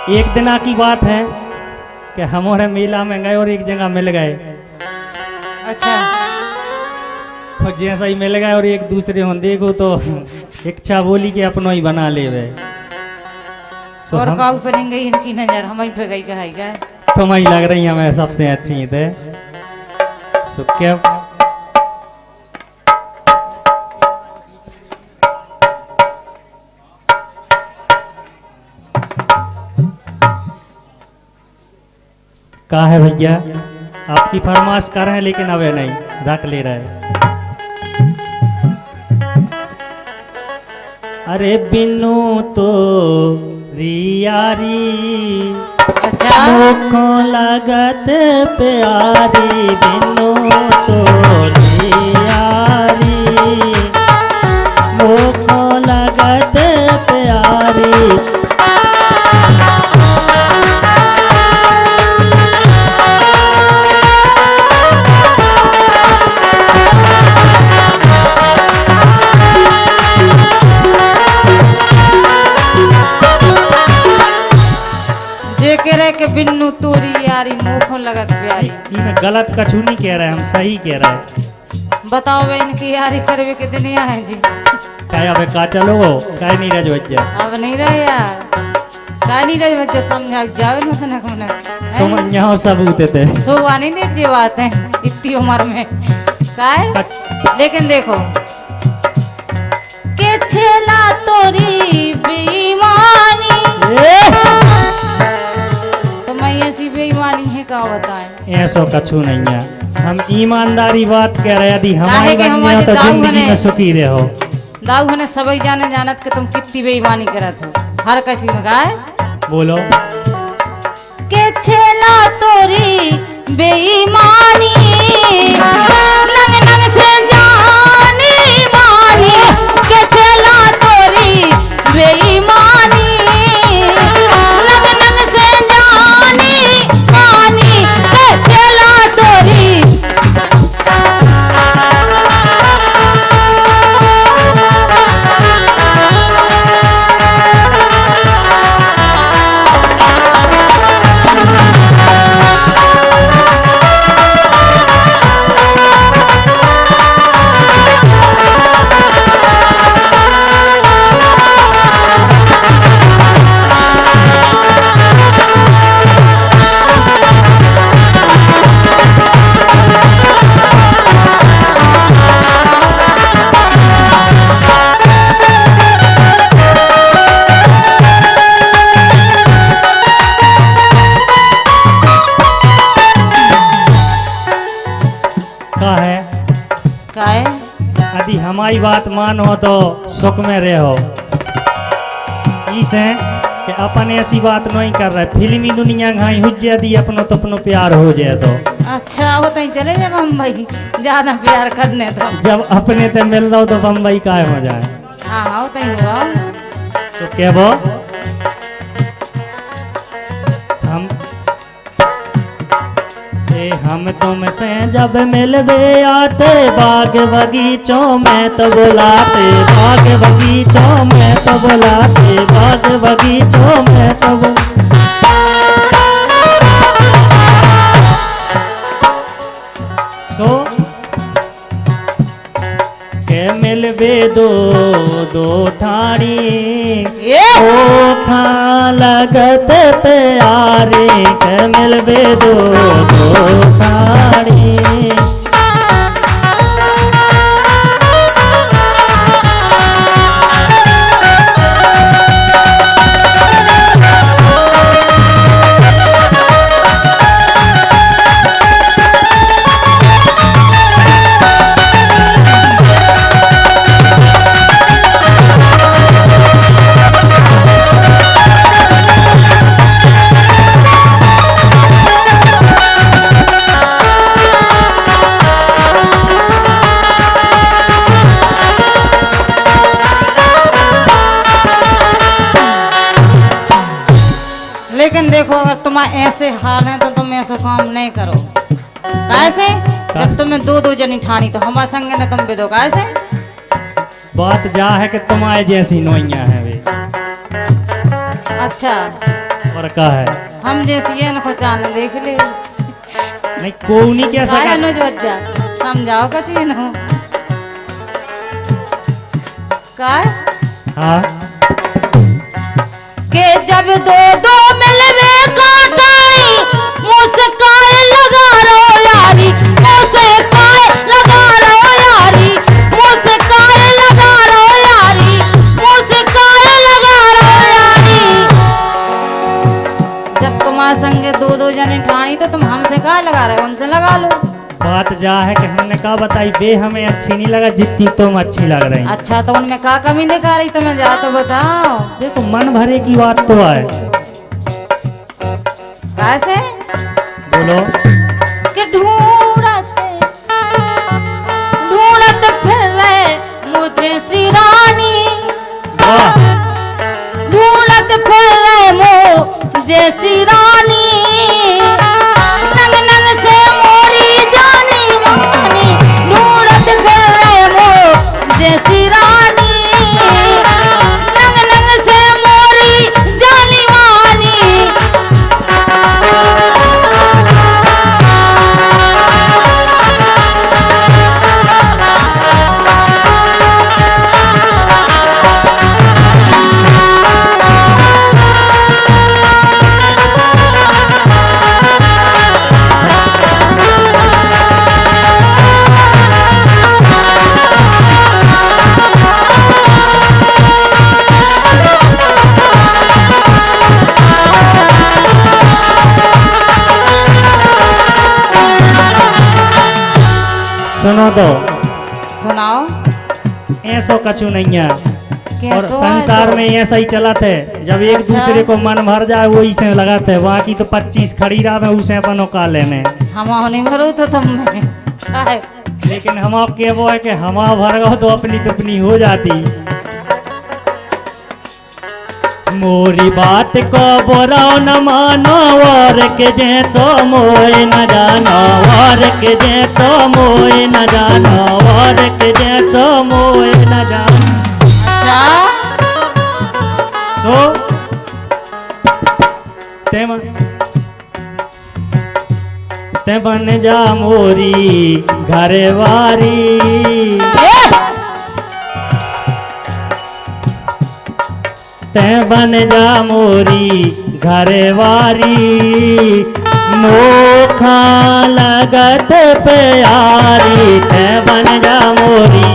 एक दिन की बात है कि हमारे मेला में गए और एक जगह मिल गए। अच्छा। और जैसा ही मिल गए और एक दूसरे को देखो तो इच्छा बोली कि अपनो ही बना ले वे। और काऊ पे नहीं गई इनकी नजर हमारी पे गई कहाई का। तुम ही लग रही हमें सबसे अच्छी थे। सो क्या कहा है भैया, आपकी फरमाइश कर रहे हैं लेकिन अब नहीं रख ले रहे। अरे बिनु तो रियारी अच्छा को लगत प्यारी, बिनु तो रियारी को लगत प्यारी। के बिन्नू तोरी यारी मुखों लगत प्यारी। ये गलत कछु नहीं कह रहे, हम सही कह रहे हैं। बताओ वे इनकी यारी करवे के दिन यहाँ है जी। क्या अब का चलो काय नहीं रह जो अब नहीं रहे यार, काय नहीं रहे बच्चे समझा जावे न सना कोने। तुम यहाँ सबूत थे सोवा नहीं दे जी बात है इतनी उम्र में काय। लेकिन देखो के छेला तोरी बेईमानी, ऐसी बेईमानी है का बताए। ऐसा कछु नहीं है, हम ईमानदारी बात कह रहे यदि हमारी हमारी तो जिंदगी में सुखी रहो। दाऊ ने सबई जाने जानत के तुम कितनी बेईमानी करत हो हर किसी में गाय। बोलो के छेला तोरी बेईमानी नंग नंग से जानी मानी, के छेला तोरी बेईमानी नंग नंग से जानी मानी, के छेला तोरी। यदि हमारी बात मानो तो सुख में रहो। इस है कि अपन ऐसी बात नहीं कर रहे, फिल्मी दुनिया घाई हो जाए अपनो तो अपनो प्यार हो जाए तो अच्छा वो तो चले जाए बम्बई ज्यादा प्यार करने तो जब अपने ते मिल रहा तो बम्बई का हो जाए। हाँ हाँ तो हुआ तो क्या वो हम तुमसे जब मिलवे आते बाग बगीचों में तो बुलाते, बाग बगीचों में तो बुलाते, बाग बगीचों में तो सो के मिलवे दो दो ठाणी खा लगत प्यारे, के मिलवे दो दो ठाणी। लेकिन देखो अगर तुम्हारा ऐसे हाल है तो तुम ऐसा काम नहीं करो। कैसे जब तुम्हें दो दो जनी ठानी तो हमारे संग ने तुम भी दो कैसे। बात जा है कि तुम्हारे जैसी नोइया है वे। अच्छा और का है हम जैसी ये न चान देख ले नहीं कोई नहीं कह काय सका अनुज बच्चा समझाओ कछ न काय हाँ के जब दो दो मिलवे काटाई मुस्कान लगा रो यारी मुस्कान लगा रो यारी मुस्कान लगा रो यारी मुस्कान लगा रो यारी जब तुम्हारे संग दो दो जने ठानी तो तुम हमसे का लगा रहे हो उनसे लगा लो बात जा है कि हमने कहा बताई बे हमें अच्छी नहीं लगा जितनी तुम अच्छी लग रही अच्छा तो उनमें का कमी दिखा रही तुम्हें जा तो बताओ देखो मन भरे की बात तो है कैसे बोलो कि ढूंढते ढूंढते फिर रहे मुझे सिरानी वाह ढूंढते फिर रहे मुझे सिरानी नंग नंग से मोरी जानी मानी ढूंढते फिर रहे मुझे सिरानी नंग नंग से मोरी जानी मानी सुनो तो सुनाओ ऐसो कछु नहीं है और कैसो संसार है तो? में ऐसा ही चलत है जब एक अच्छा। दूसरे को मन भर जाए वही से लगाते है बाकी तो 25 खड़ी रहा में उसे अपन का लेने हम नहीं भरू तो तुम में काहे? लेकिन हम आप के वो है कि हम भर गो तो अपनी तुपनी हो जाती मोरी बात को बोरा न मानो और के जैसो मोए न जानो और के जैसो मोए न जानो और के जैसो मोए न जानो अच्छा सो ते बन जा मोरी घरवारी ते बन जा मोरी घरवारी नोखा लगत प्यारी ते बन जा मोरी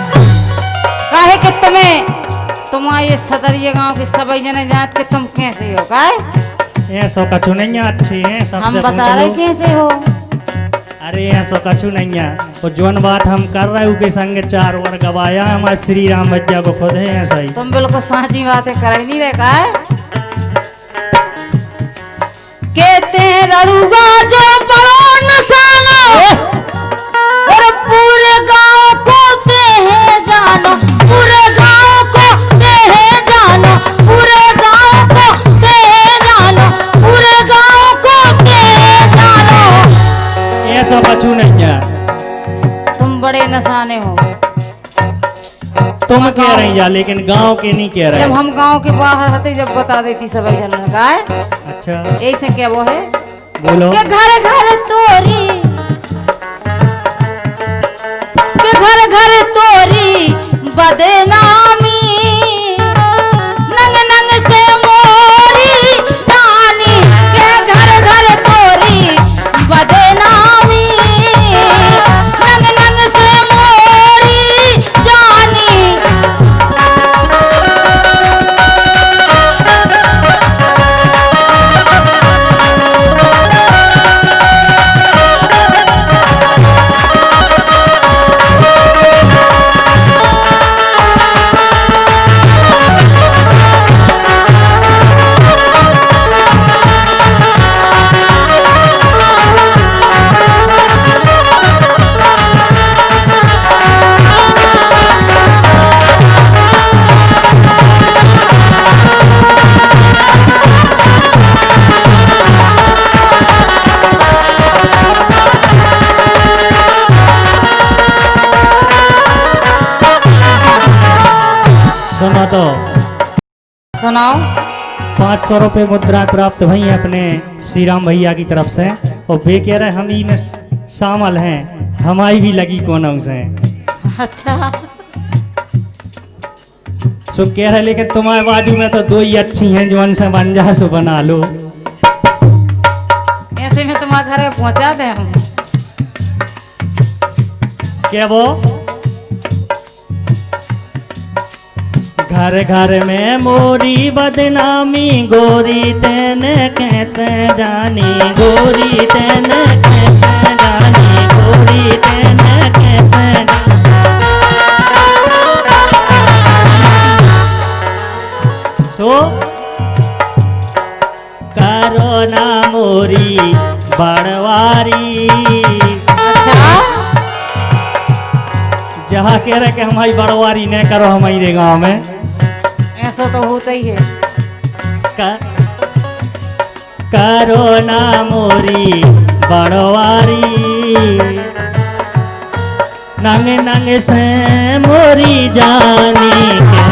काहे कि तुम्हारे ये सदरिया गांव के सभी जने जात के तुम कैसे हो काहे ऐसो कछु नहीं है अच्छी है सबसे हम बता पूछ रहे लो। कैसे हो अरे ऐसो कछु नहीं है और जोन बात हम कर रहे हो के संग 4 और गवाया हमारे श्री राम भज्जा को खुद है ऐसा ही तुम बिल्कुल साची बातें कर ही नहीं रहे काहे कहते रड़ुआ जो पड़ो नसानो और पूरे गांव को ते है जानो पूरे गांव को ते है जानो पूरे गांव को ते है जानो पूरे गांव को ते है जानो ऐसो कछु नहीं है तुम बड़े नसाने हो तुम कह रही जा लेकिन गांव के नहीं कह जब रहे हम गांव के बाहर हते जब बता देती सब जन का अच्छा ऐसे क्या वो है बोलो के घर घर तोरी के घर घर तोरी बदनामी नंग नंग से मोरी जानी के घर घर तोरी बदनामी नंग नंग से मोरी जानी सुनाओ। 500 रुपये मुद्रा प्राप्त हुई अपने श्री राम भैया की तरफ से, और वे कह रहे हम ही में शामिल हैं, हमारी भी लगी कोनों से। अच्छा सो कह रहे लेकिन तुम्हारे बाजू में तो दो ही अच्छी हैं जो उनसे बन जा सो बना लो। ऐसे में तुम्हारे घर में पहुंचा दे हम। क्या वो घर घर में मोरी बदनामी, गोरी तेने कैसे जानी, गोरी तेने कैसे जानी, गोरी तेने कैसे जानी। सो करो ना मोरी बड़वारी। अच्छा जहाँ कह रहे कि हमारी बड़वारी न करो हमारे गांव में, ऐसा तो होता ही है। करो ना मोरी बड़वारी, नंग नंग से मोरी जानी के।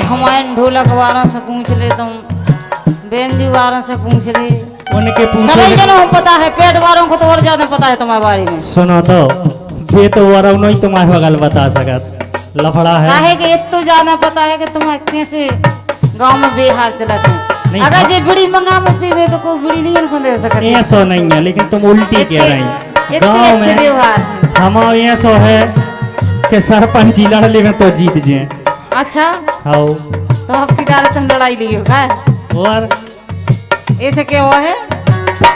हमारे ढोलक वालों से पूछ ले, तुम बेंजू वालों से पूछ ले, उनके पूछे सभी जनों को पता है, पेट वालों को तो और ज्यादा पता है तुम्हारे बारे में। सुनो तो ये तो वरव नहीं तुम्हारे बगल बता सकत, लफड़ा है काहे कि इतना ज्यादा पता है कि तुम कैसे गांव में बेहाल चलते हैं। अगर जे बीड़ी मंगा में पीवे तो कोई बीड़ी नहीं को दे सकते। ऐसा नहीं है, लेकिन तुम उल्टी कह रही हैं। गाँव में हमारे ऐसा है कि सरपंच ही लड़ ले तो जीत जाए। अच्छा हाँ तो आपकी दाल तुम लड़ाई लियो का और ऐसे क्या हुआ है?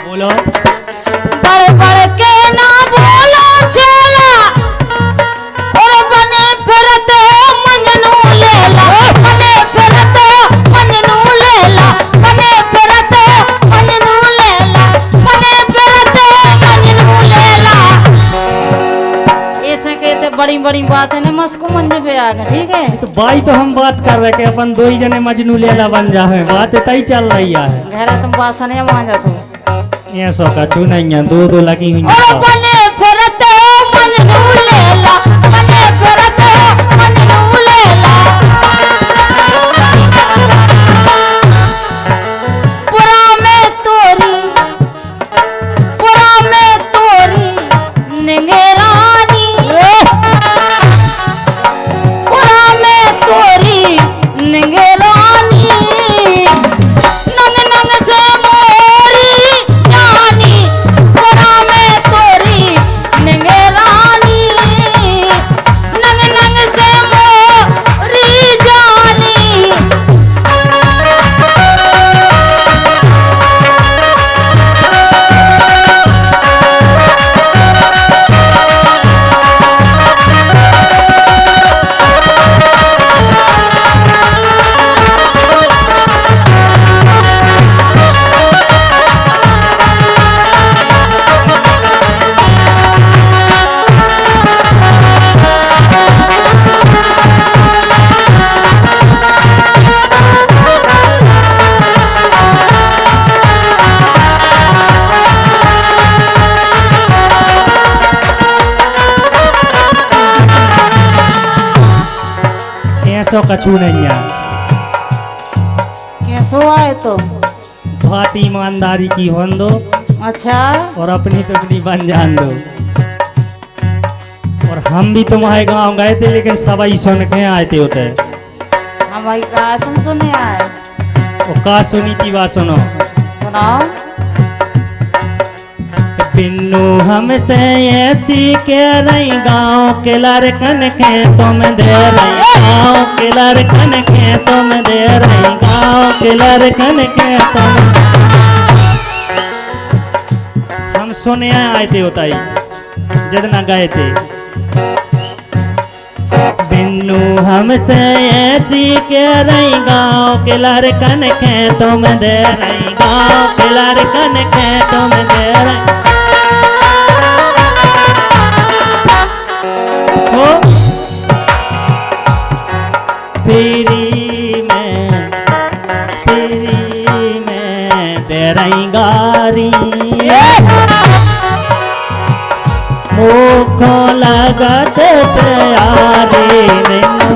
बोलो बड़े बड़े के ना बोलो चला, और बने फिरते हो मंजनू लेला, बने फिरते हो मंजनू लेला, बने फिरते हो मंजनू लेला, बने फिरते हो मंजनू लेला। ऐसे कहते बड़ी बड़ी बात है ना, मस्को मंजे पे आ गए। ठीक है तो भाई तो हम बात कर रहे कि अपन दो ही जने मजनू लेला बन जाए, बात तय चल रही है। घर तुम बात नहीं मान जाते ये सौ का चू नहीं है, दो दो लगी हुई और बने फिरते हो मंजनू लेला, बने फिरते हो मंजनू लेला। पुरा में तोरी निगरानी, पुरा में तोरी निगरानी, नंग नंग से मोरी जानी, पुरा में तोरी निगरानी, नंग नंग से मोरी जानी। ऐसा कछू नहीं है, कैसो आए तो बात ईमानदारी की होन दो अच्छा और अपनी तो अपनी बन जान दो। और हम भी तुम्हारे गांव गए थे, लेकिन सभी सुन के आए थे उधर। हम भाई कहा तुम सुने आए, वो का सुनी थी बात सुनो। सुनाओ। बिन्नू हमसे ऐसी कह रही, गाँव के लड़कन के तुम दे रही, गाँव के लड़कन के तुम दे रही, गाँव के लड़कन के तुम सुने आए थे होताई जितना गए थे। बिन्नू हमसे ऐसी कह रही गाँव के लड़कन खेतों में दे रही, गाँव के लड़कन खेतों में दे रही। पीरी में दे रही गारी, मुखो लगत प्यारी बिनु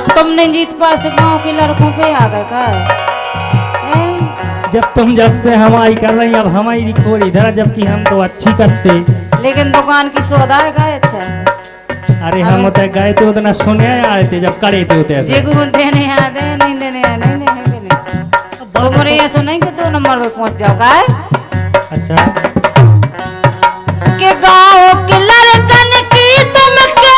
तुमने जीत पास गांव के लड़कों पे आ गए का? जब से हमारी कर रही अब हमारी खोर इधर, जबकि हम तो अच्छी करते। लेकिन दुकान की सौदा है गए अच्छा। अरे हम होते गए थे उतना सुने आए थे जब करे थे उतने जे को देने आ दे नहीं देने आ नहीं देने तो मोरे ये सुने कि 2 नंबर पे पहुंच जाओ का? अच्छा के गांव के लड़कन की तुम के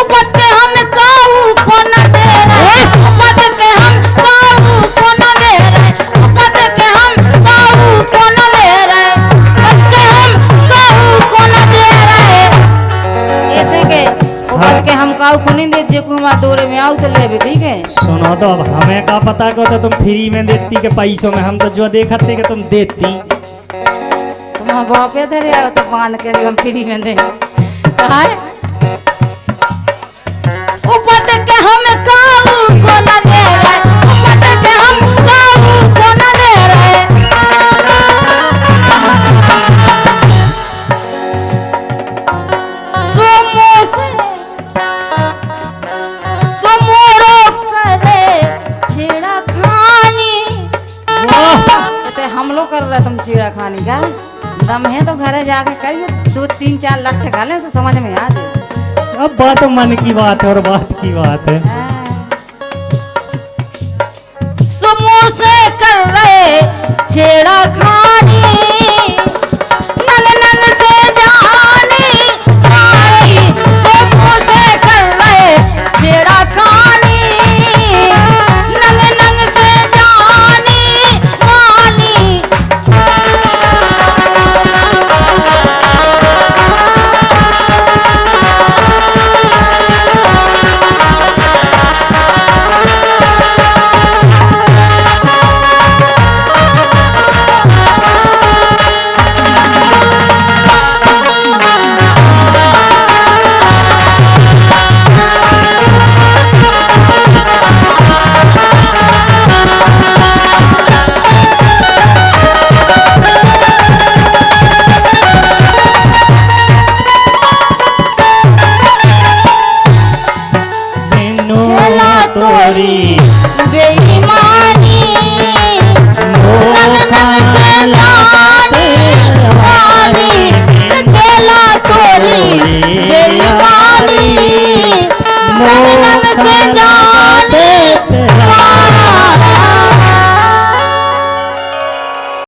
उपट के हम काऊ कोन दे रहे, उपट के हम काऊ कोन दे रहे, उपट के हम काऊ कोन दे रहे, उपट के हम काऊ कोन दे रहे। ऐसे के उपट के हम काऊ कोन दे जे को हम दौरे में आऊ तो लेबे ठीक है। सुनो तो अब हमें का पता को तो तुम फ्री में देती के पैसों में, हम तो जो देखते कि तुम देती। तुम बापे दे रहे हो तो बांध के हम फ्री में दे कहा उपट के हम काऊ कोन दे रहे, उपट के हम काऊ कोन दे रहे। सोमोरो करे छेड़ा खानी, ऐसे हम लोग कर रहे तुम छेड़ा खानी का दम है तो घरे जाके करिए 2-3-4 लाख गाले से समझ में आ जाए। अब बात मन की बात है और बात की बात है। समोसे कर रहे छेड़ा खानी, नन नन से जानी खानी, समोसे कर रहे छेड़ा खानी, नन नन से जानी खानी। तोरी